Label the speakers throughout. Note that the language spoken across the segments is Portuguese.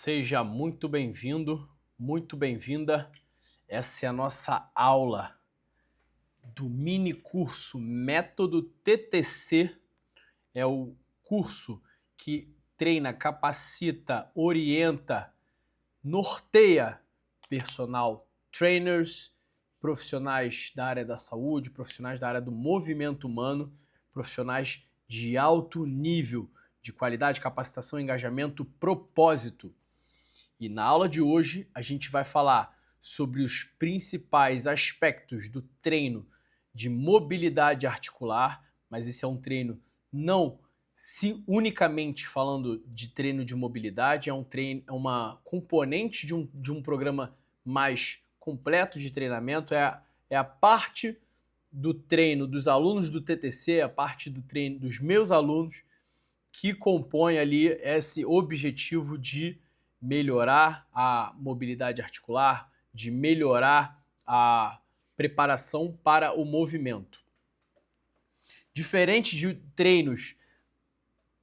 Speaker 1: Seja muito bem-vindo, muito bem-vinda. Essa é a nossa aula do mini curso Método TTC. É o curso que treina, capacita, orienta, norteia personal trainers, profissionais da área da saúde, profissionais da área do movimento humano, profissionais de alto nível de qualidade, capacitação, engajamento, propósito. E na aula de hoje a gente vai falar sobre os principais aspectos do treino de mobilidade articular, mas esse é um treino não unicamente falando de treino de mobilidade, é uma componente de um programa mais completo de treinamento, é a parte do treino dos alunos do TTC, a parte do treino dos meus alunos que compõe ali esse objetivo de melhorar a mobilidade articular, de melhorar a preparação para o movimento. Diferente de treinos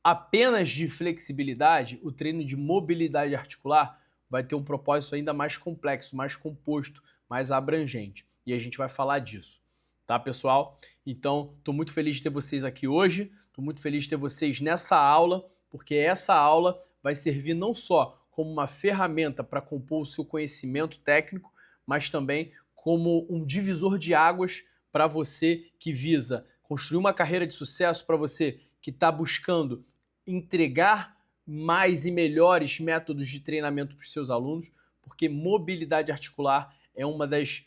Speaker 1: apenas de flexibilidade, o treino de mobilidade articular vai ter um propósito ainda mais complexo, mais composto, mais abrangente. E a gente vai falar disso. Tá, pessoal? Então, estou muito feliz de ter vocês aqui hoje, estou muito feliz de ter vocês nessa aula, porque essa aula vai servir não só como uma ferramenta para compor o seu conhecimento técnico, mas também como um divisor de águas para você que visa construir uma carreira de sucesso, para você que está buscando entregar mais e melhores métodos de treinamento para os seus alunos, porque mobilidade articular é uma das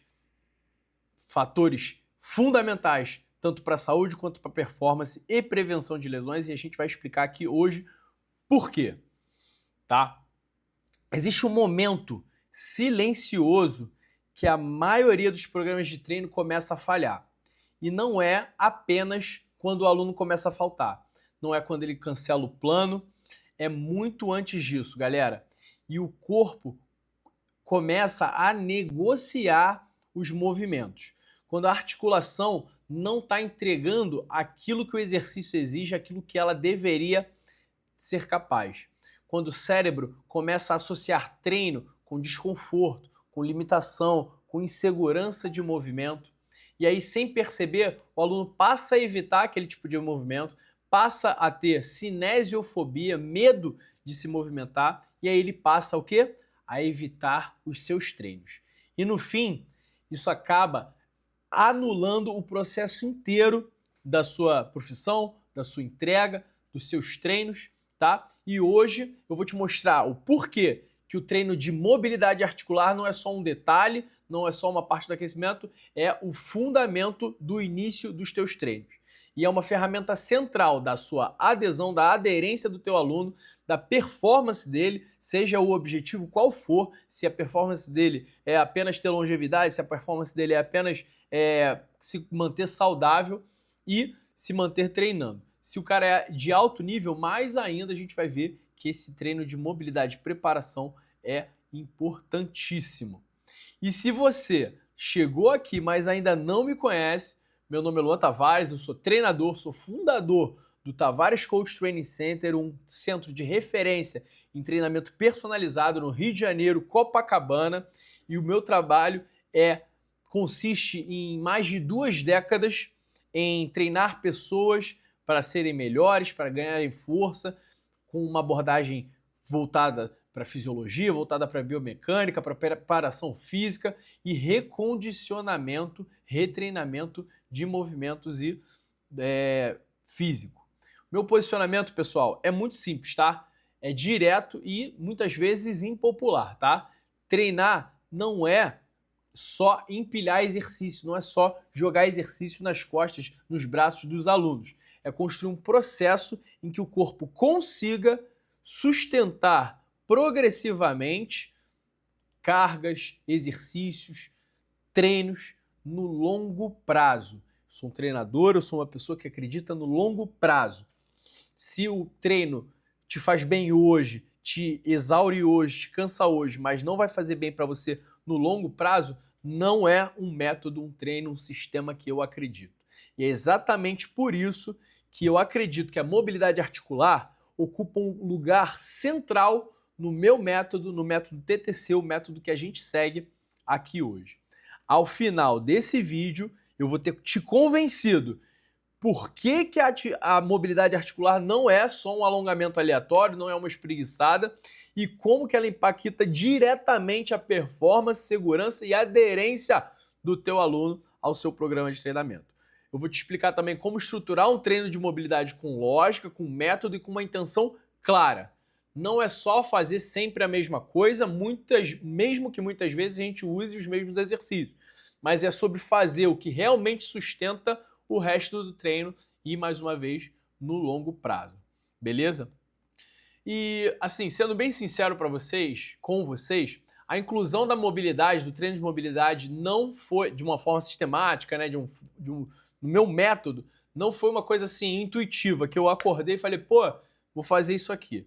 Speaker 1: fatores fundamentais, tanto para a saúde quanto para a performance e prevenção de lesões, e a gente vai explicar aqui hoje por quê, tá? Existe um momento silencioso que a maioria dos programas de treino começa a falhar, e não é apenas quando o aluno começa a faltar, não é quando ele cancela o plano, é muito antes disso, galera, e o corpo começa a negociar os movimentos. Quando a articulação não está entregando aquilo que o exercício exige, aquilo que ela deveria ser capaz. Quando o cérebro começa a associar treino com desconforto, com limitação, com insegurança de movimento, e aí, sem perceber, o aluno passa a evitar aquele tipo de movimento, passa a ter cinesiofobia, medo de se movimentar, e aí ele passa o quê? A evitar os seus treinos. E no fim, isso acaba anulando o processo inteiro da sua profissão, da sua entrega, dos seus treinos, tá? E hoje eu vou te mostrar o porquê que o treino de mobilidade articular não é só um detalhe, não é só uma parte do aquecimento, é o fundamento do início dos teus treinos. E é uma ferramenta central da sua adesão, da aderência do teu aluno, da performance dele, seja o objetivo qual for, se a performance dele é apenas ter longevidade, se a performance dele é apenas se manter saudável e se manter treinando. Se o cara é de alto nível, mais ainda a gente vai ver que esse treino de mobilidade e preparação é importantíssimo. E se você chegou aqui, mas ainda não me conhece, meu nome é Luan Tavares, eu sou treinador, sou fundador do Tavares Coach Training Center, um centro de referência em treinamento personalizado no Rio de Janeiro, Copacabana, e o meu trabalho consiste em mais de 2 décadas em treinar pessoas para serem melhores, para ganharem força, com uma abordagem voltada para fisiologia, voltada para biomecânica, para preparação física e recondicionamento, retreinamento de movimentos e físico. Meu posicionamento, pessoal, é muito simples, tá? É direto e muitas vezes impopular, tá? Treinar não é só empilhar exercício, não é só jogar exercício nas costas, nos braços dos alunos. É construir um processo em que o corpo consiga sustentar progressivamente cargas, exercícios, treinos no longo prazo. Eu sou um treinador, eu sou uma pessoa que acredita no longo prazo. Se o treino te faz bem hoje, te exaure hoje, te cansa hoje, mas não vai fazer bem para você no longo prazo, não é um método, um treino, um sistema que eu acredito. E é exatamente por isso que eu acredito que a mobilidade articular ocupa um lugar central no meu método, no método TTC, o método que a gente segue aqui hoje. Ao final desse vídeo, eu vou ter te convencido por que a mobilidade articular não é só um alongamento aleatório, não é uma espreguiçada, e como que ela impacta diretamente a performance, segurança e aderência do teu aluno ao seu programa de treinamento. Eu vou te explicar também como estruturar um treino de mobilidade com lógica, com método e com uma intenção clara. Não é só fazer sempre a mesma coisa, mesmo que muitas vezes a gente use os mesmos exercícios, mas é sobre fazer o que realmente sustenta o resto do treino e, mais uma vez, no longo prazo. Beleza? E, assim, sendo bem sincero para vocês, a inclusão da mobilidade, do treino de mobilidade, não foi de uma forma sistemática, né, no meu método, não foi uma coisa assim intuitiva, que eu acordei e falei, pô, vou fazer isso aqui.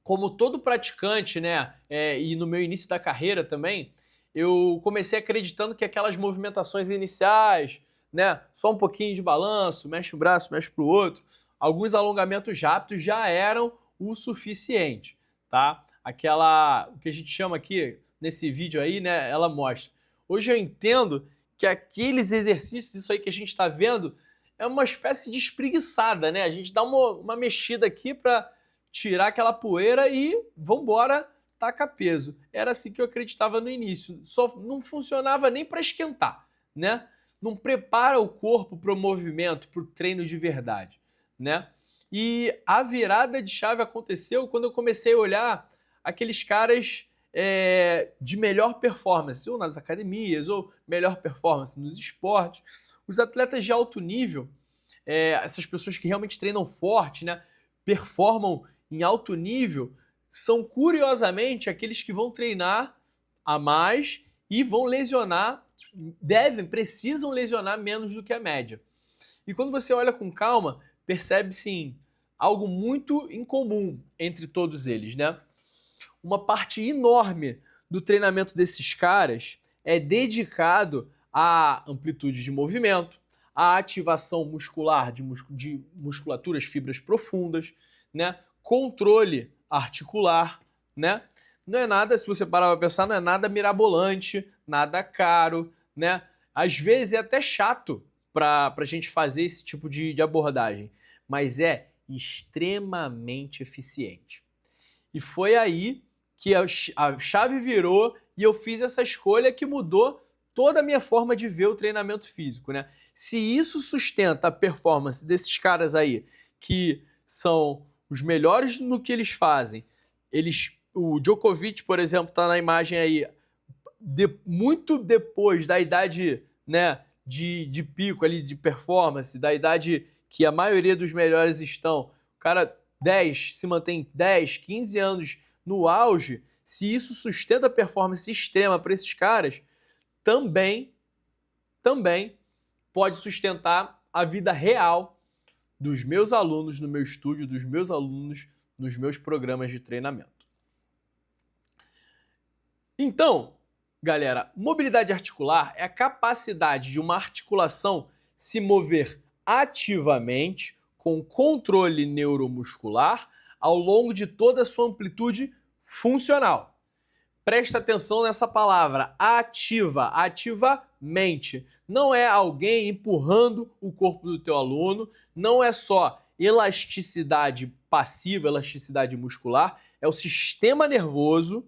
Speaker 1: Como todo praticante, né, e no meu início da carreira também, eu comecei acreditando que aquelas movimentações iniciais, né, só um pouquinho de balanço, mexe o braço, mexe para o outro, alguns alongamentos rápidos já eram o suficiente, tá? O que a gente chama aqui, nesse vídeo aí, né, ela mostra. Hoje eu entendo que aqueles exercícios, isso aí que a gente está vendo, é uma espécie de espreguiçada, né? A gente dá uma mexida aqui para tirar aquela poeira e vambora, taca peso. Era assim que eu acreditava no início. Só não funcionava nem para esquentar, né? Não prepara o corpo para o movimento, para o treino de verdade, né? E a virada de chave aconteceu quando eu comecei a olhar aqueles caras de melhor performance, ou nas academias, ou melhor performance nos esportes. Os atletas de alto nível, essas pessoas que realmente treinam forte, né, performam em alto nível, são curiosamente aqueles que vão treinar a mais e vão lesionar, precisam lesionar menos do que a média. E quando você olha com calma, percebe sim algo muito incomum entre todos eles, né? Uma parte enorme do treinamento desses caras é dedicado à amplitude de movimento, à ativação muscular de musculaturas, fibras profundas, né? Controle articular, né? Não é nada, se você parar para pensar, não é nada mirabolante, nada caro, né? Às vezes é até chato para a gente fazer esse tipo de abordagem, mas é extremamente eficiente. E foi aí que a chave virou e eu fiz essa escolha que mudou toda a minha forma de ver o treinamento físico, né? Se isso sustenta a performance desses caras aí, que são os melhores no que eles fazem, o Djokovic, por exemplo, está na imagem aí, muito depois da idade, né, de pico ali, de performance, da idade que a maioria dos melhores estão, o cara se mantém 10, 15 anos no auge, se isso sustenta a performance extrema para esses caras, também pode sustentar a vida real dos meus alunos no meu estúdio, dos meus alunos nos meus programas de treinamento. Então, galera, mobilidade articular é a capacidade de uma articulação se mover ativamente com controle neuromuscular ao longo de toda a sua amplitude funcional. Presta atenção nessa palavra, ativamente. Não é alguém empurrando o corpo do teu aluno, não é só elasticidade passiva, elasticidade muscular, é o sistema nervoso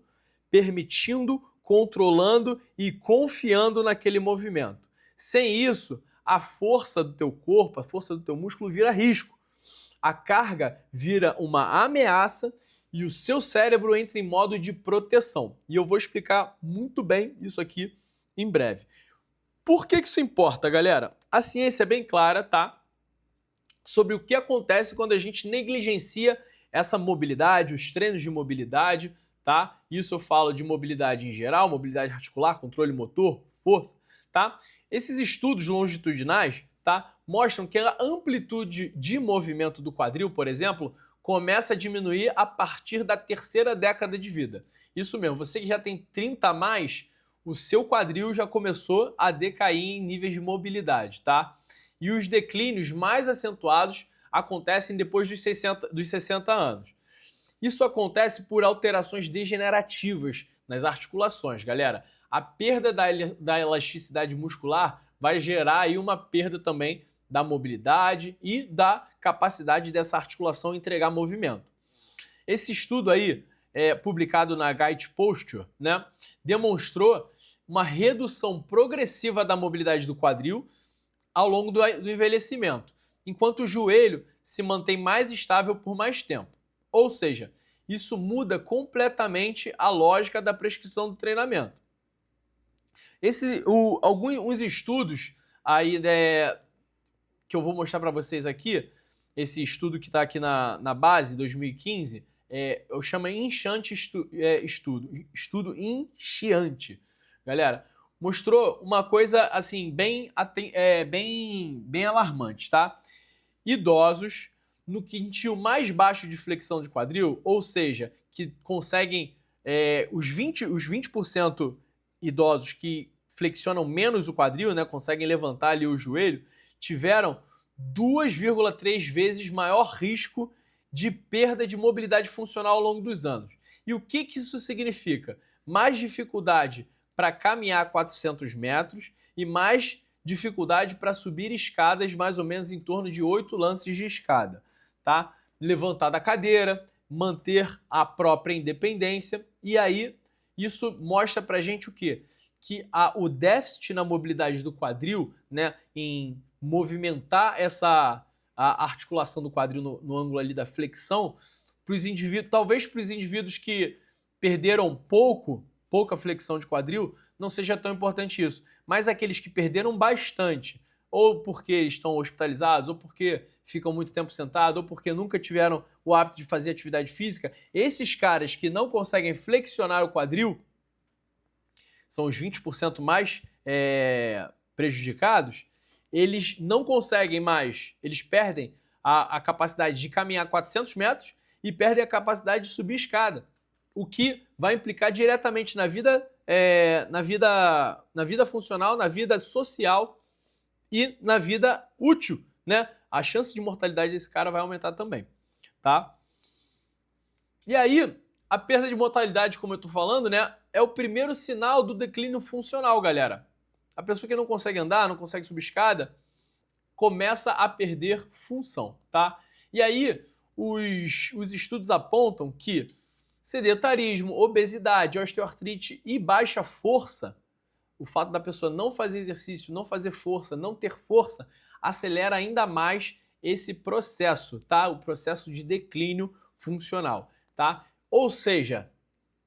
Speaker 1: permitindo, controlando e confiando naquele movimento. Sem isso, a força do teu corpo, a força do teu músculo vira risco. A carga vira uma ameaça e o seu cérebro entra em modo de proteção. E eu vou explicar muito bem isso aqui em breve. Por que isso importa, galera? A ciência é bem clara, tá? Sobre o que acontece quando a gente negligencia essa mobilidade, os treinos de mobilidade, tá? Isso eu falo de mobilidade em geral, mobilidade articular, controle motor, força, tá? Esses estudos longitudinais, tá, mostram que a amplitude de movimento do quadril, por exemplo, começa a diminuir a partir da terceira década de vida. Isso mesmo, você que já tem 30 a mais, o seu quadril já começou a decair em níveis de mobilidade, tá? E os declínios mais acentuados acontecem depois dos 60 anos. Isso acontece por alterações degenerativas nas articulações, galera. A perda da elasticidade muscular vai gerar aí uma perda também da mobilidade e da capacidade dessa articulação entregar movimento. Esse estudo aí, publicado na Guide Posture, né, demonstrou uma redução progressiva da mobilidade do quadril ao longo do envelhecimento, enquanto o joelho se mantém mais estável por mais tempo. Ou seja, isso muda completamente a lógica da prescrição do treinamento. Alguns estudos aí que eu vou mostrar para vocês aqui, esse estudo que está aqui na base, 2015, eu chamo Enchante estudo Enchante. Galera, mostrou uma coisa assim bem alarmante, tá? Idosos no quintil mais baixo de flexão de quadril, ou seja, que conseguem os 20% idosos que flexionam menos o quadril, né, conseguem levantar ali o joelho, tiveram 2,3 vezes maior risco de perda de mobilidade funcional ao longo dos anos. E o que isso significa? Mais dificuldade para caminhar 400 metros e mais dificuldade para subir escadas, mais ou menos em torno de 8 lances de escada, tá? Levantar da cadeira, manter a própria independência, e aí isso mostra pra gente o quê? Que o déficit na mobilidade do quadril, né, em movimentar a articulação do quadril no ângulo ali da flexão, talvez para os indivíduos que perderam pouca flexão de quadril, não seja tão importante isso. Mas aqueles que perderam bastante, ou porque estão hospitalizados, ou porque ficam muito tempo sentados, ou porque nunca tiveram o hábito de fazer atividade física, esses caras que não conseguem flexionar o quadril, são os 20% mais prejudicados, eles não conseguem mais, eles perdem a capacidade de caminhar 400 metros e perdem a capacidade de subir escada, o que vai implicar diretamente na vida funcional, na vida social e na vida útil, né? A chance de mortalidade desse cara vai aumentar também, tá? E aí, a perda de mortalidade, como eu tô falando, né, é o primeiro sinal do declínio funcional, galera. A pessoa que não consegue andar, não consegue subir escada, começa a perder função, tá? E aí, os estudos apontam que sedentarismo, obesidade, osteoartrite e baixa força, o fato da pessoa não fazer exercício, não fazer força, não ter força, acelera ainda mais esse processo, tá? O processo de declínio funcional, tá? Ou seja,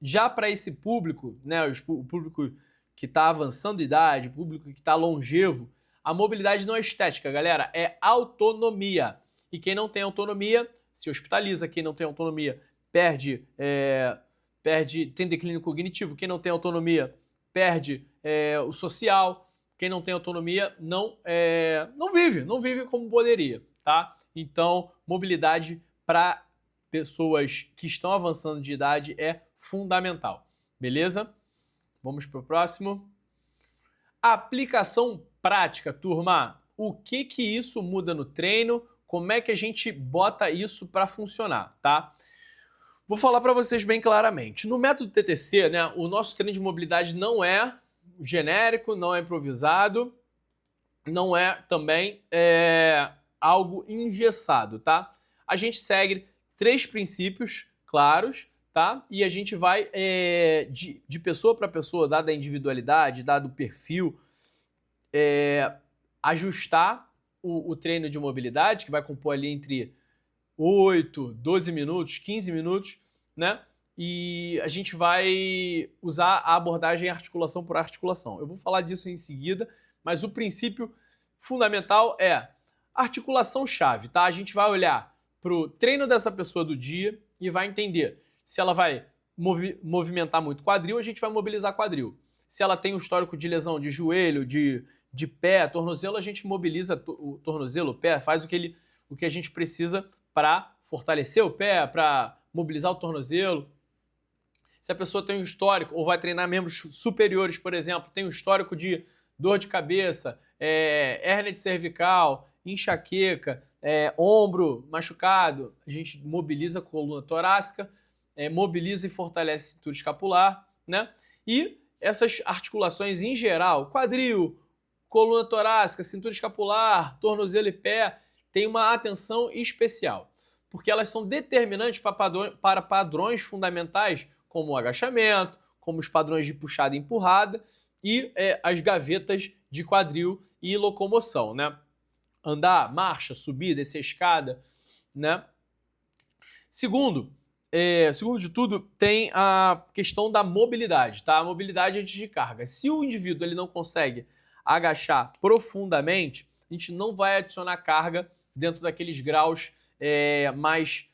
Speaker 1: já para esse público, né, o público que está avançando de idade, o público que está longevo, a mobilidade não é estética, galera, é autonomia. E quem não tem autonomia se hospitaliza, quem não tem autonomia tem declínio cognitivo, quem não tem autonomia perde o social, quem não tem autonomia não vive como poderia, tá? Então, mobilidade para pessoas que estão avançando de idade é fundamental, beleza? Vamos para o próximo. Aplicação prática, turma. O que isso muda no treino? Como é que a gente bota isso para funcionar, tá? Vou falar para vocês bem claramente. No método TTC, né, o nosso treino de mobilidade não é genérico, não é improvisado, não é também algo engessado, tá? A gente segue 3 princípios claros, tá? E a gente vai de pessoa para pessoa, dada a individualidade, dado o perfil, ajustar o treino de mobilidade, que vai compor ali entre 8, 12 minutos, 15 minutos, né? E a gente vai usar a abordagem articulação por articulação. Eu vou falar disso em seguida, mas o princípio fundamental é articulação-chave, tá? A gente vai olhar para o treino dessa pessoa do dia e vai entender se ela vai movimentar muito quadril, a gente vai mobilizar quadril. Se ela tem um histórico de lesão de joelho, de pé, tornozelo, a gente mobiliza o tornozelo, o pé, faz o que a gente precisa para fortalecer o pé, para mobilizar o tornozelo. Se a pessoa tem um histórico, ou vai treinar membros superiores, por exemplo, tem um histórico de dor de cabeça, hérnia de cervical, enxaqueca, ombro machucado, a gente mobiliza a coluna torácica, mobiliza e fortalece a cintura escapular, né? E essas articulações em geral, quadril, coluna torácica, cintura escapular, tornozelo e pé, tem uma atenção especial, porque elas são determinantes para padrões fundamentais, como o agachamento, como os padrões de puxada e empurrada e as gavetas de quadril e locomoção, né? Andar, marcha, subir, descer a escada, né? Segundo de tudo, tem a questão da mobilidade, tá? A mobilidade antes de carga. Se o indivíduo ele não consegue agachar profundamente, a gente não vai adicionar carga dentro daqueles graus mais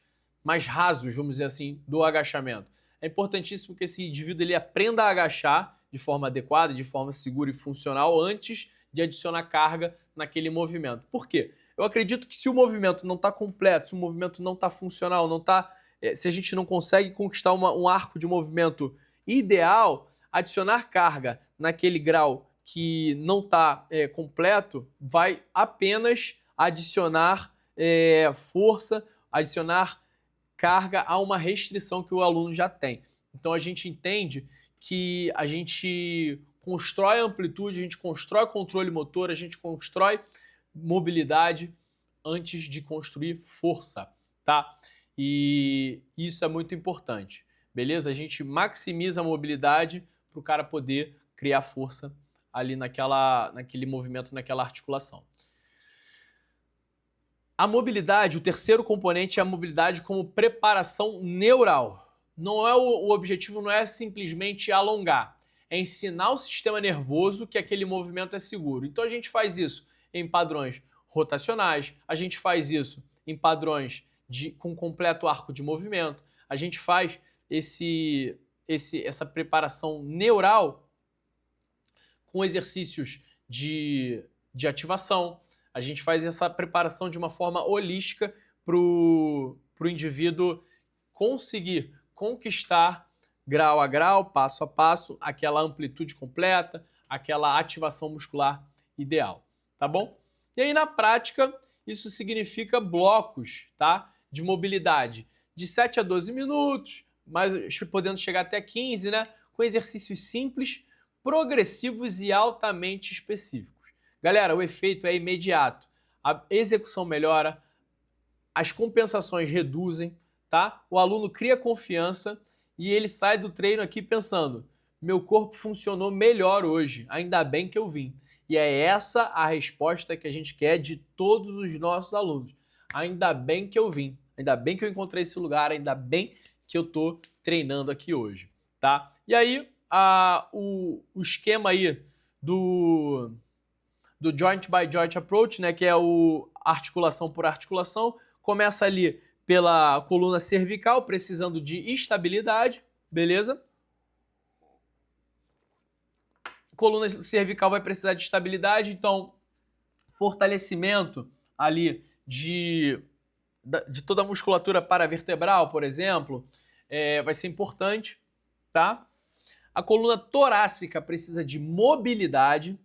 Speaker 1: rasos, vamos dizer assim, do agachamento. É importantíssimo que esse indivíduo ele aprenda a agachar de forma adequada, de forma segura e funcional antes de adicionar carga naquele movimento. Por quê? Eu acredito que se o movimento não está completo, se o movimento não está funcional, se a gente não consegue conquistar um arco de movimento ideal, adicionar carga naquele grau que não está completo vai apenas adicionar força, adicionar carga a uma restrição que o aluno já tem. Então a gente entende que a gente constrói amplitude, a gente constrói controle motor, a gente constrói mobilidade antes de construir força, tá? E isso é muito importante, beleza? A gente maximiza a mobilidade para o cara poder criar força ali naquele movimento, naquela articulação. A mobilidade, o terceiro componente é a mobilidade como preparação neural. O objetivo não é simplesmente alongar, é ensinar o sistema nervoso que aquele movimento é seguro. Então a gente faz isso em padrões rotacionais, a gente faz isso em padrões com completo arco de movimento, a gente faz essa preparação neural com exercícios de ativação, a gente faz essa preparação de uma forma holística para o indivíduo conseguir conquistar grau a grau, passo a passo, aquela amplitude completa, aquela ativação muscular ideal, tá bom? E aí, na prática, isso significa blocos, tá? De mobilidade de 7 a 12 minutos, mas podendo chegar até 15, né? Com exercícios simples, progressivos e altamente específicos. Galera, o efeito é imediato. A execução melhora, as compensações reduzem, tá? O aluno cria confiança e ele sai do treino aqui pensando: meu corpo funcionou melhor hoje, ainda bem que eu vim. E é essa a resposta que a gente quer de todos os nossos alunos. Ainda bem que eu vim, ainda bem que eu encontrei esse lugar, ainda bem que eu tô treinando aqui hoje, tá? E aí, o esquema aí do joint by joint approach, né, que é o articulação por articulação, começa ali pela coluna cervical, precisando de estabilidade, beleza? Coluna cervical vai precisar de estabilidade, então fortalecimento ali de toda a musculatura paravertebral, por exemplo, vai ser importante, tá? A coluna torácica precisa de mobilidade,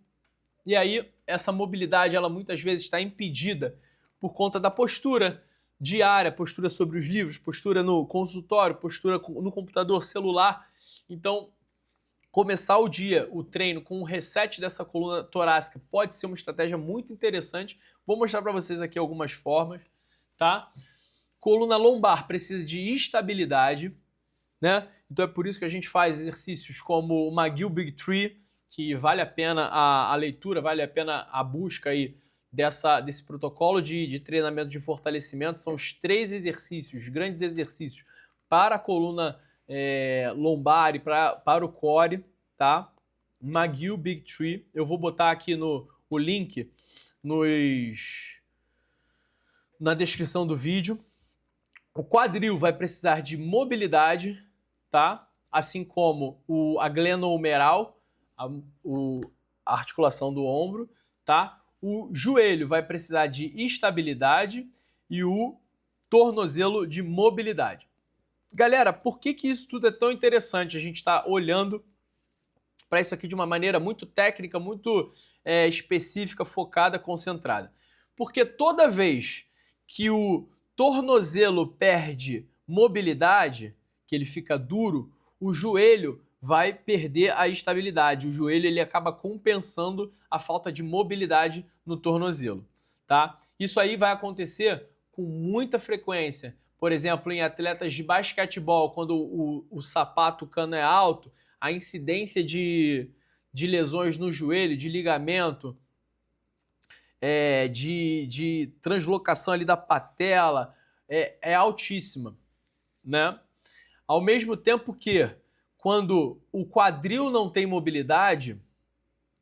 Speaker 1: e aí essa mobilidade ela muitas vezes está impedida por conta da postura diária, postura sobre os livros, postura no consultório, postura no computador, celular. Então, começar o dia, o treino, com um reset dessa coluna torácica pode ser uma estratégia muito interessante. Vou mostrar para vocês aqui algumas formas, tá? Coluna lombar precisa de estabilidade, né? Então é por isso que a gente faz exercícios como o McGill Big Tree, que vale a pena a leitura, vale a pena a busca aí desse protocolo de treinamento de fortalecimento. São os 3 exercícios, grandes exercícios para a coluna lombar e para o core, tá? McGill Big Tree. Eu vou botar aqui o link na descrição do vídeo. O quadril vai precisar de mobilidade, tá? Assim como a glenohumeral, a articulação do ombro, tá? O joelho vai precisar de estabilidade e o tornozelo de mobilidade. Galera, por que isso tudo é tão interessante? A gente está olhando para isso aqui de uma maneira muito técnica, muito específica, focada, concentrada. Porque toda vez que o tornozelo perde mobilidade, que ele fica duro, o joelho vai perder a estabilidade. O joelho ele acaba compensando a falta de mobilidade no tornozelo, tá? Isso aí vai acontecer com muita frequência. Por exemplo, em atletas de basquetebol, quando o sapato, o cano é alto, a incidência de lesões no joelho, de ligamento, de translocação ali da patela, é altíssima, né? Ao mesmo tempo que, quando o quadril não tem mobilidade,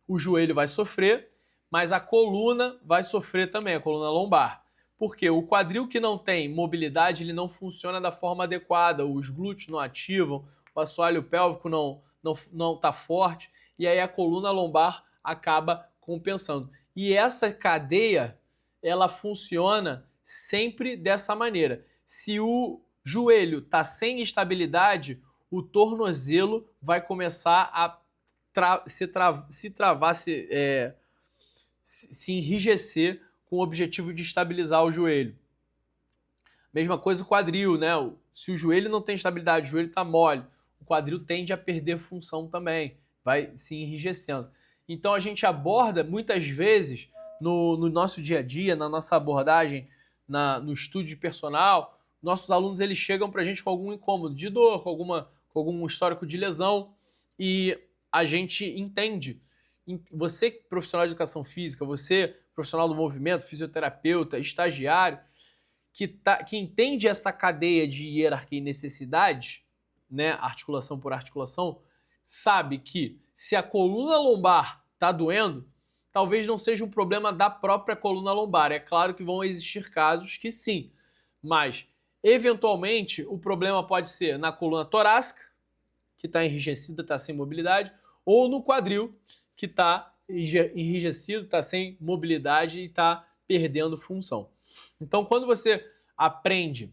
Speaker 1: o joelho vai sofrer, mas a coluna vai sofrer também, a coluna lombar. Porque o quadril que não tem mobilidade, ele não funciona da forma adequada, os glúteos não ativam, o assoalho pélvico não tá forte, e aí a coluna lombar acaba compensando. E essa cadeia, ela funciona sempre dessa maneira. Se o joelho está sem estabilidade, o tornozelo vai começar a se enrijecer com o objetivo de estabilizar o joelho. Mesma coisa o quadril, né? Se o joelho não tem estabilidade, o joelho está mole, o quadril tende a perder função também, vai se enrijecendo. Então a gente aborda muitas vezes no nosso dia a dia, na nossa abordagem, no estudo de personal, nossos alunos eles chegam para a gente com algum incômodo de dor, com algum histórico de lesão, e a gente entende. Você, profissional de educação física, você, profissional do movimento, fisioterapeuta, estagiário, que entende essa cadeia de hierarquia e necessidade, né, articulação por articulação, sabe que se a coluna lombar está doendo, talvez não seja um problema da própria coluna lombar. É claro que vão existir casos que sim, mas eventualmente o problema pode ser na coluna torácica, que está enrijecida, está sem mobilidade, ou no quadril, que está enrijecido, está sem mobilidade e está perdendo função. Então, quando você aprende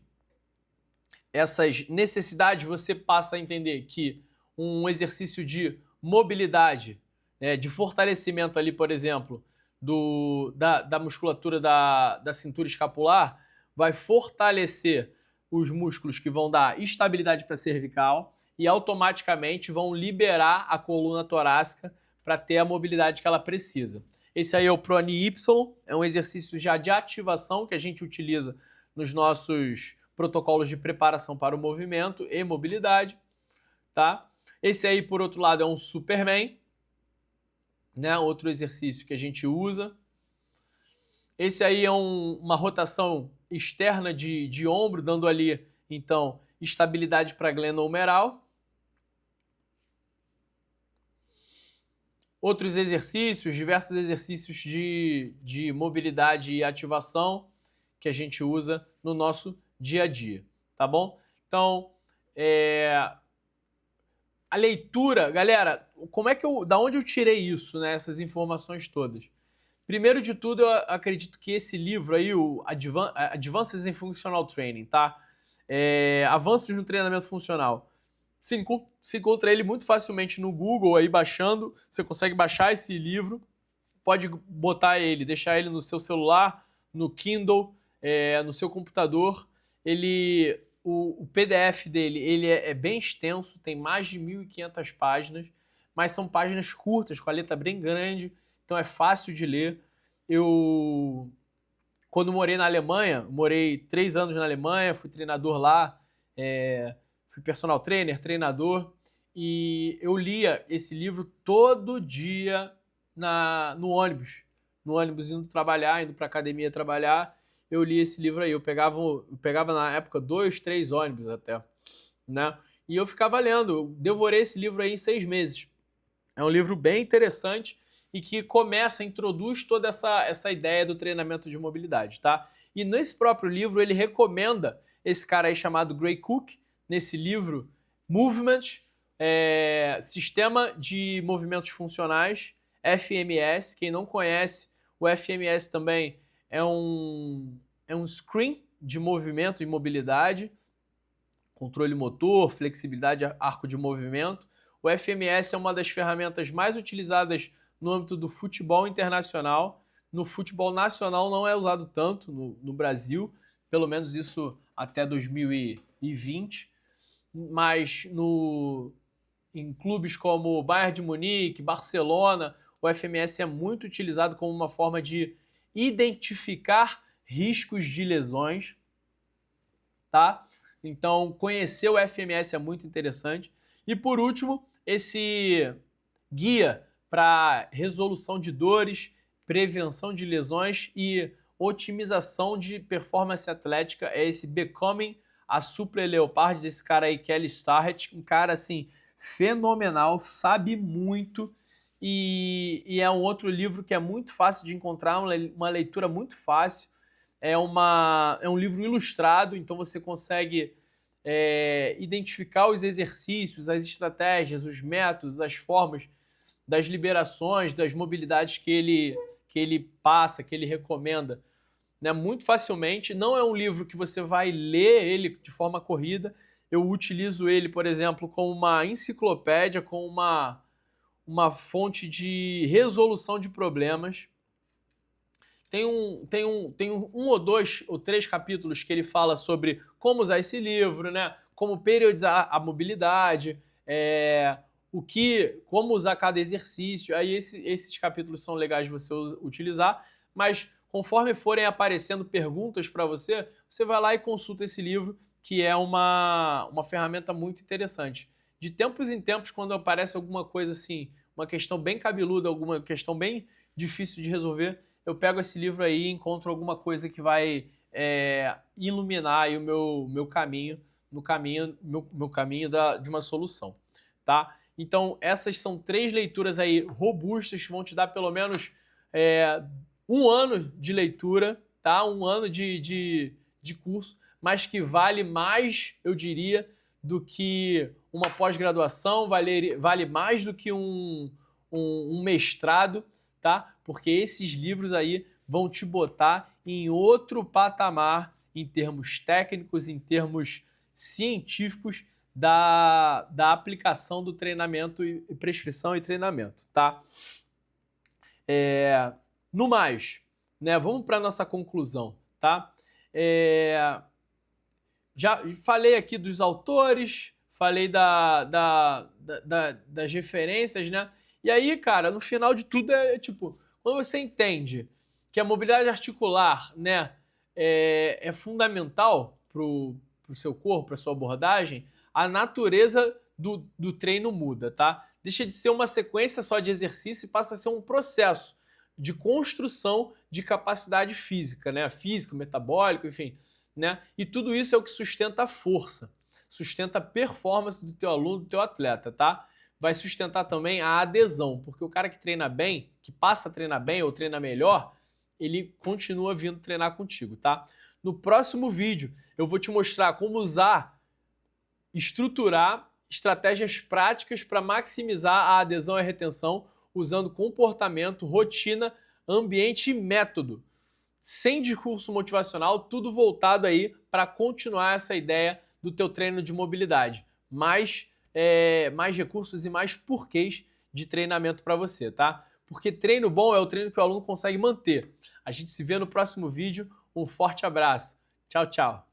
Speaker 1: essas necessidades, você passa a entender que um exercício de mobilidade, né, de fortalecimento ali, por exemplo, da musculatura da cintura escapular, vai fortalecer os músculos que vão dar estabilidade para a cervical e automaticamente vão liberar a coluna torácica para ter a mobilidade que ela precisa. Esse aí é o Prone Y, é um exercício já de ativação que a gente utiliza nos nossos protocolos de preparação para o movimento e mobilidade, tá? Esse aí, por outro lado, é um Superman, né? Outro exercício que a gente usa. Esse aí é uma rotação externa de ombro, dando ali, então, estabilidade para a glenohumeral. Outros exercícios, diversos exercícios de mobilidade e ativação que a gente usa no nosso dia a dia, tá bom? Então, a leitura, galera, da onde eu tirei isso, né, essas informações todas? Primeiro de tudo, eu acredito que esse livro aí, o Advances in Functional Training, tá? Avanços no treinamento funcional. Se encontra ele muito facilmente no Google aí baixando, você consegue baixar esse livro, pode botar ele, deixar ele no seu celular, no Kindle, no seu computador. O PDF dele ele é bem extenso, tem mais de 1.500 páginas, mas são páginas curtas, com a letra bem grande, então é fácil de ler. Eu, quando morei na Alemanha, morei 3 anos na Alemanha, fui treinador lá, fui personal trainer, treinador, e eu lia esse livro todo dia no ônibus indo trabalhar, indo para academia trabalhar, eu li esse livro aí. Eu pegava na época 2, 3 ônibus até, né? E eu ficava lendo, eu devorei esse livro aí em 6 meses. É um livro bem interessante e que introduz toda essa ideia do treinamento de mobilidade, tá? E nesse próprio livro ele recomenda esse cara aí chamado Gray Cook, nesse livro Movement, Sistema de Movimentos Funcionais, FMS. Quem não conhece, o FMS também é um screen de movimento e mobilidade, controle motor, flexibilidade, arco de movimento. O FMS é uma das ferramentas mais utilizadas no âmbito do futebol internacional. No futebol nacional não é usado tanto no Brasil, pelo menos isso até 2020. mas em clubes como Bayern de Munique, Barcelona, o FMS é muito utilizado como uma forma de identificar riscos de lesões, tá? Então, conhecer o FMS é muito interessante. E por último, esse guia para resolução de dores, prevenção de lesões e otimização de performance atlética é esse Becoming a Super Leopard, desse cara aí, Kelly Starrett, um cara assim fenomenal, sabe muito e é um outro livro que é muito fácil de encontrar, uma leitura muito fácil. É um livro ilustrado, então você consegue identificar os exercícios, as estratégias, os métodos, as formas das liberações, das mobilidades que ele passa, que ele recomenda, né, muito facilmente. Não é um livro que você vai ler ele de forma corrida. Eu utilizo ele, por exemplo, como uma enciclopédia, como uma fonte de resolução de problemas. Tem um ou dois ou três capítulos que ele fala sobre como usar esse livro, né? Como periodizar a mobilidade, como usar cada exercício. Aí esses capítulos são legais de você utilizar, mas conforme forem aparecendo perguntas para você, você vai lá e consulta esse livro, que é uma ferramenta muito interessante. De tempos em tempos, quando aparece alguma coisa assim, uma questão bem cabeluda, alguma questão bem difícil de resolver, eu pego esse livro aí e encontro alguma coisa que vai iluminar aí o meu caminho, meu caminho de uma solução, tá? Então, essas são 3 leituras aí robustas que vão te dar pelo menos 1 ano de leitura, tá? 1 ano de curso, mas que vale mais, eu diria, do que uma pós-graduação, vale mais do que um mestrado, tá? Porque esses livros aí vão te botar em outro patamar em termos técnicos, em termos científicos da aplicação do treinamento e prescrição e treinamento, tá? No mais, né? Vamos para nossa conclusão, tá? Já falei aqui dos autores, falei das referências, né? E aí, cara, no final de tudo tipo, quando você entende que a mobilidade articular, né, é fundamental pro seu corpo, para sua abordagem, a natureza do treino muda, tá? Deixa de ser uma sequência só de exercício e passa a ser um processo de construção de capacidade física, né? Físico, metabólico, enfim, né? E tudo isso é o que sustenta a força, sustenta a performance do teu aluno, do teu atleta, tá? Vai sustentar também a adesão, porque o cara que treina bem, que passa a treinar bem ou treina melhor, ele continua vindo treinar contigo, tá? No próximo vídeo, eu vou te mostrar como estruturar estratégias práticas para maximizar a adesão e a retenção usando comportamento, rotina, ambiente e método. Sem discurso motivacional, tudo voltado aí para continuar essa ideia do teu treino de mobilidade. Mais recursos e mais porquês de treinamento para você, tá? Porque treino bom é o treino que o aluno consegue manter. A gente se vê no próximo vídeo. Um forte abraço. Tchau, tchau.